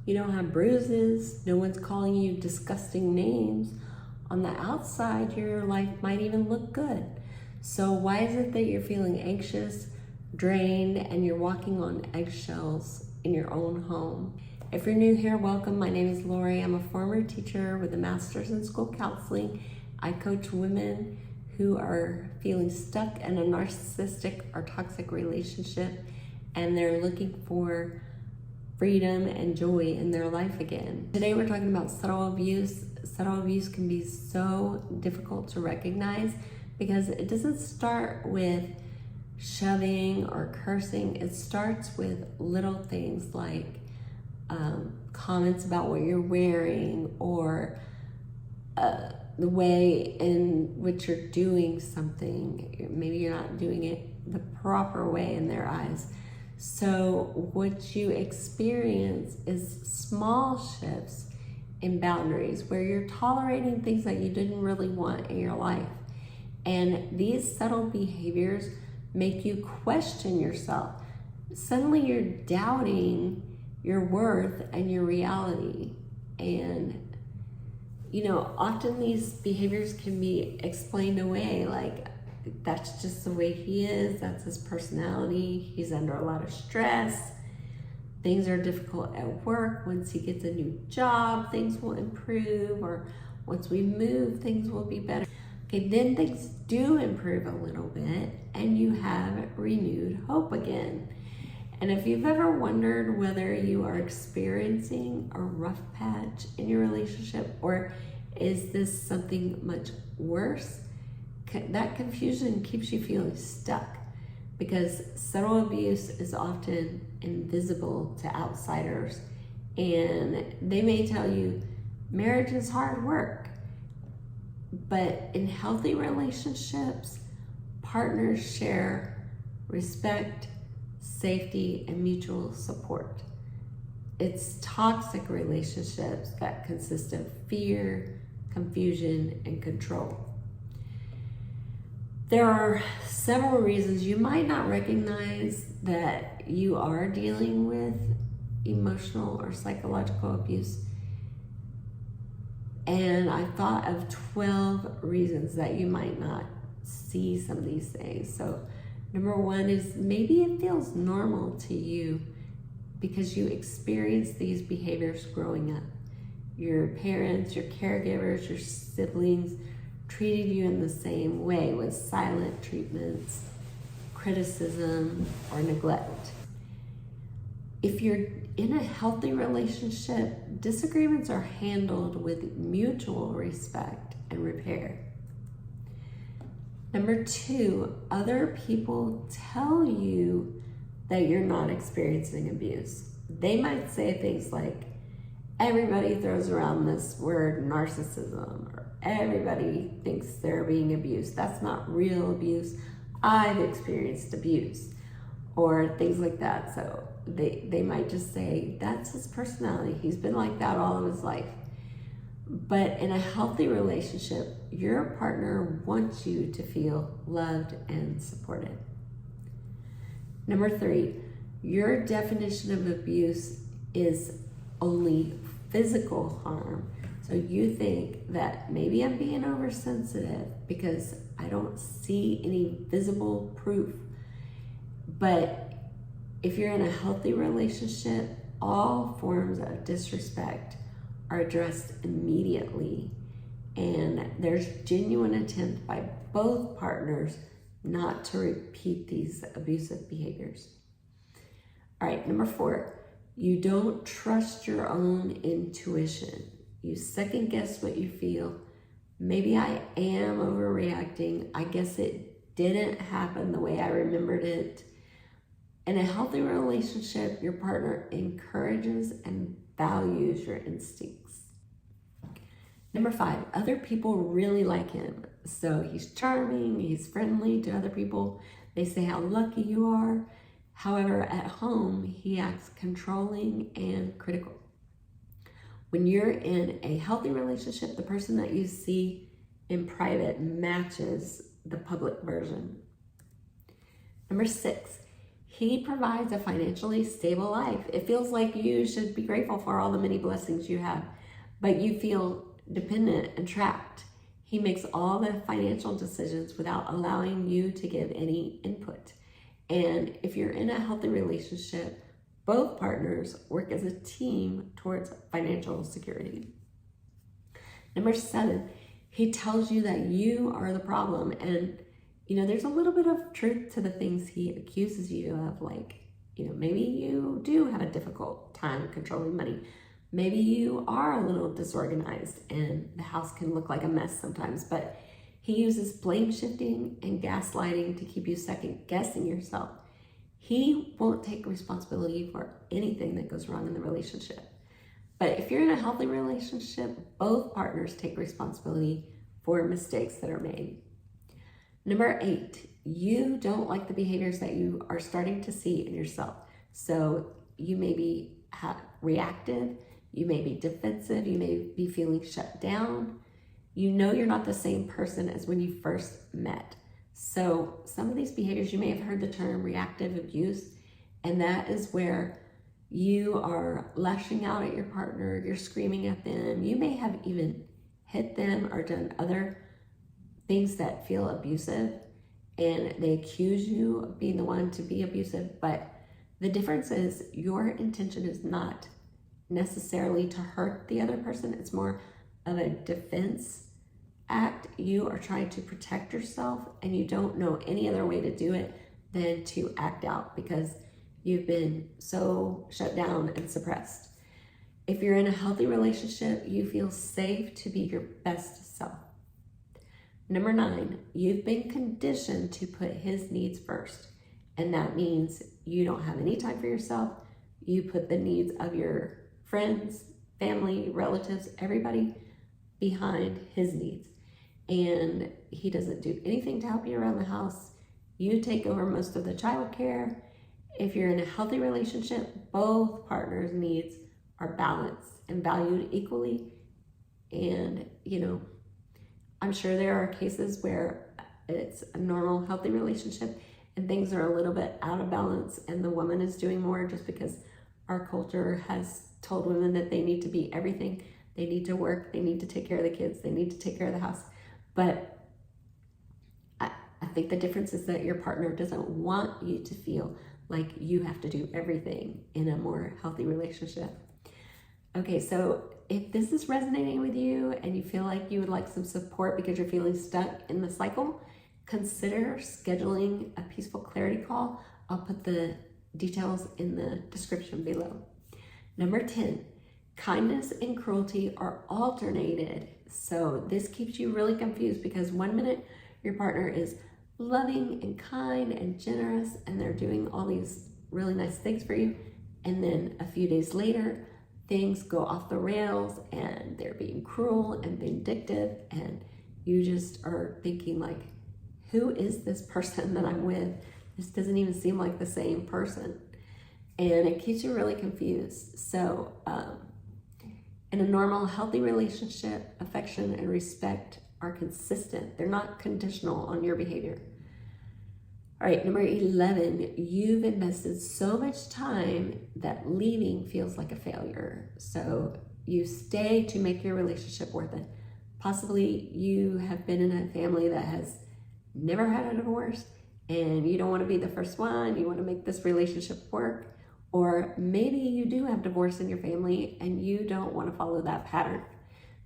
You don't have bruises. No one's calling you disgusting names. On the outside, your life might even look good. So why is it that you're feeling anxious, drained, and you're walking on eggshells in your own home? If you're new here, welcome. My name is Lori. I'm a former teacher with a master's in school counseling. I coach women who are feeling stuck in a narcissistic or toxic relationship, and they're looking for freedom and joy in their life again. Today we're talking about subtle abuse. Subtle abuse can be so difficult to recognize because it doesn't start with shoving or cursing. It starts with little things like comments about what you're wearing, or the way in which you're doing something. Maybe you're not doing it the proper way in their eyes. So what you experience is small shifts in boundaries where you're tolerating things that you didn't really want in your life. And these subtle behaviors make you question yourself. Suddenly you're doubting your worth and your reality. And often these behaviors can be explained away, like, that's just the way he is, that's his personality, he's under a lot of stress, things are difficult at work, once he gets a new job, things will improve, or once we move, things will be better. Okay, then things do improve a little bit, and you have renewed hope again. And if you've ever wondered whether you are experiencing a rough patch in your relationship, or is this something much worse, that confusion keeps you feeling stuck, because subtle abuse is often invisible to outsiders, and they may tell you marriage is hard work. But in healthy relationships, partners share respect, safety, and mutual support. It's toxic relationships that consist of fear, confusion, and control. There are several reasons you might not recognize that you are dealing with emotional or psychological abuse. And I thought of 12 reasons that you might not see some of these things. So number one is maybe it feels normal to you because you experienced these behaviors growing up. Your parents, your caregivers, your siblings treated you in the same way, with silent treatments, criticism, or neglect. If you're in a healthy relationship, disagreements are handled with mutual respect and repair. Number two, other people tell you that you're not experiencing abuse. They might say things like, everybody throws around this word narcissism, or everybody thinks they're being abused. That's not real abuse. I've experienced abuse, or things like that. So they might just say, that's his personality. He's been like that all of his life. But in a healthy relationship, your partner wants you to feel loved and supported. Number three, your definition of abuse is only physical harm. So you think that maybe I'm being oversensitive because I don't see any visible proof. But if you're in a healthy relationship, all forms of disrespect are addressed immediately, and there's genuine attempt by both partners not to repeat these abusive behaviors. All right, number four, you don't trust your own intuition. You second guess what you feel. Maybe I am overreacting. I guess it didn't happen the way I remembered it. In a healthy relationship, your partner encourages and values your instincts. Number five, other people really like him. So he's charming, he's friendly to other people. They say how lucky you are. However, at home, he acts controlling and critical. When you're in a healthy relationship, the person that you see in private matches the public version. Number six, He provides a financially stable life. It feels like you should be grateful for all the many blessings you have, but you feel dependent and trapped. He makes all the financial decisions without allowing you to give any input. And if you're in a healthy relationship, both partners work as a team towards financial security. Number 7, he tells you that you are the problem. And, there's a little bit of truth to the things he accuses you of. Like, maybe you do have a difficult time controlling money. Maybe you are a little disorganized and the house can look like a mess sometimes. But he uses blame shifting and gaslighting to keep you second guessing yourself. He won't take responsibility for anything that goes wrong in the relationship. But if you're in a healthy relationship, both partners take responsibility for mistakes that are made. Number 8, you don't like the behaviors that you are starting to see in yourself. So you may be reactive, you may be defensive, you may be feeling shut down. You're not the same person as when you first met. So some of these behaviors, you may have heard the term reactive abuse, and that is where you are lashing out at your partner, you're screaming at them, you may have even hit them or done other things that feel abusive, and they accuse you of being the one to be abusive. But the difference is your intention is not necessarily to hurt the other person. It's more of a defense act. You are trying to protect yourself, and you don't know any other way to do it than to act out because you've been so shut down and suppressed. If you're in a healthy relationship, you feel safe to be your best self. Number 9, you've been conditioned to put his needs first, and that means you don't have any time for yourself. You put the needs of your friends, family, relatives, everybody behind his needs. And he doesn't do anything to help you around the house. You take over most of the childcare. If you're in a healthy relationship, both partners' needs are balanced and valued equally. And, I'm sure there are cases where it's a normal, healthy relationship and things are a little bit out of balance and the woman is doing more just because our culture has told women that they need to be everything. They need to work, they need to take care of the kids, they need to take care of the house. But I think the difference is that your partner doesn't want you to feel like you have to do everything in a more healthy relationship. Okay, so if this is resonating with you and you feel like you would like some support because you're feeling stuck in the cycle, consider scheduling a peaceful clarity call. I'll put the details in the description below. Number 10, kindness and cruelty are alternated. So this keeps you really confused because one minute your partner is loving and kind and generous and they're doing all these really nice things for you. And then a few days later, things go off the rails and they're being cruel and vindictive. And you just are thinking like, who is this person that I'm with? This doesn't even seem like the same person. And it keeps you really confused. So in a normal, healthy relationship, affection and respect are consistent. They're not conditional on your behavior. All right, number 11, you've invested so much time that leaving feels like a failure. So you stay to make your relationship worth it. Possibly you have been in a family that has never had a divorce and you don't want to be the first one. You want to make this relationship work. Or maybe you do have divorce in your family and you don't want to follow that pattern.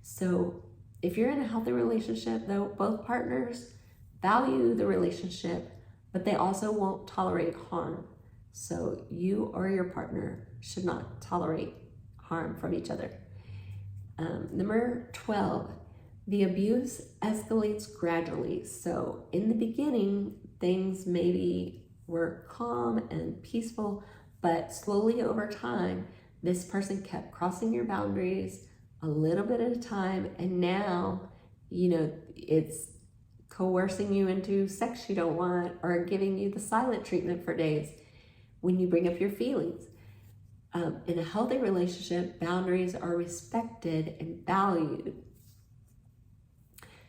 So if you're in a healthy relationship, though, both partners value the relationship, but they also won't tolerate harm. So you or your partner should not tolerate harm from each other. Number 12, the abuse escalates gradually. So in the beginning, things maybe were calm and peaceful, but slowly over time, this person kept crossing your boundaries a little bit at a time. And now, it's coercing you into sex you don't want or giving you the silent treatment for days when you bring up your feelings. In a healthy relationship, boundaries are respected and valued.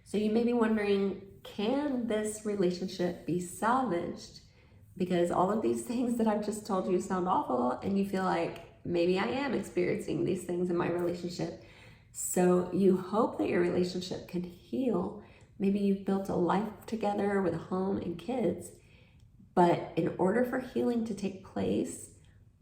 So you may be wondering, can this relationship be salvaged? because all of these things that I've just told you sound awful, and you feel like maybe I am experiencing these things in my relationship. So you hope that your relationship can heal. Maybe you've built a life together with a home and kids, but in order for healing to take place,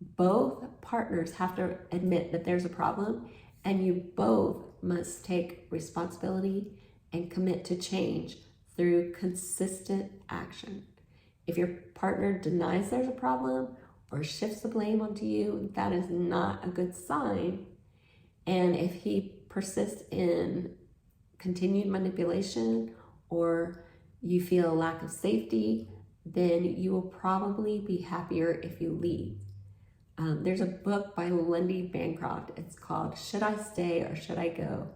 both partners have to admit that there's a problem, and you both must take responsibility and commit to change through consistent action. If your partner denies there's a problem or shifts the blame onto you, that is not a good sign. And if he persists in continued manipulation, or you feel a lack of safety, then you will probably be happier if you leave. There's a book by Lindy Bancroft. It's called Should I Stay or Should I Go?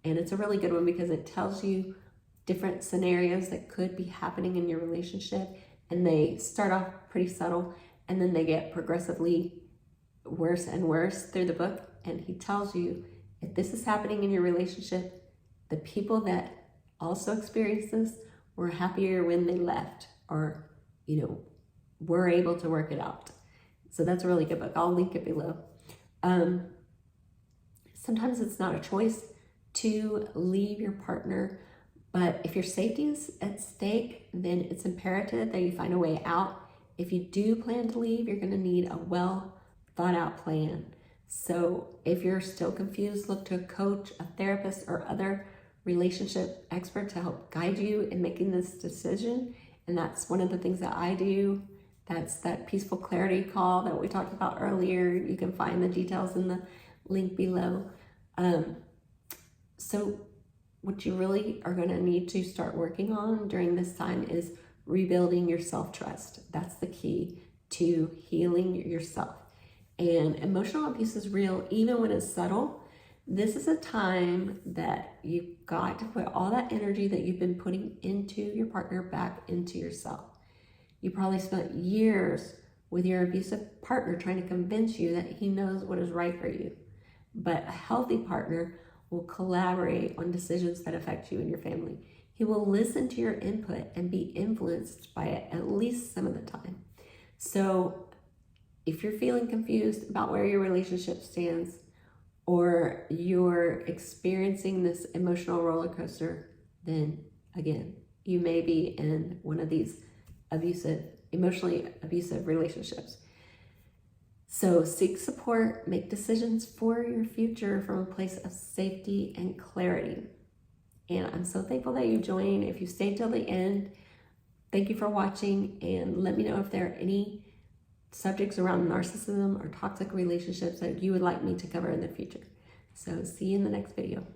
And it's a really good one because it tells you different scenarios that could be happening in your relationship, and they start off pretty subtle and then they get progressively worse and worse through the book. And he tells you, if this is happening in your relationship, the people that also experienced this were happier when they left, or were able to work it out. So that's a really good book. I'll link it below. Sometimes it's not a choice to leave your partner, but if your safety is at stake, then it's imperative that you find a way out. If you do plan to leave, you're going to need a well thought out plan. So if you're still confused, look to a coach, a therapist, or other relationship expert to help guide you in making this decision. And that's one of the things that I do. That's that peaceful clarity call that we talked about earlier. You can find the details in the link below. So what you really are going to need to start working on during this time is rebuilding your self-trust. That's the key to healing yourself. And emotional abuse is real, even when it's subtle. This is a time that you've got to put all that energy that you've been putting into your partner back into yourself. You probably spent years with your abusive partner trying to convince you that he knows what is right for you. But a healthy partner will collaborate on decisions that affect you and your family. He will listen to your input and be influenced by it at least some of the time. So if you're feeling confused about where your relationship stands, or you're experiencing this emotional roller coaster, then again, you may be in one of these emotionally abusive relationships. So seek support, make decisions for your future from a place of safety and clarity. And I'm so thankful that you joined. If you stayed till the end, thank you for watching, and let me know if there are any subjects around narcissism or toxic relationships that you would like me to cover in the future. So see you in the next video.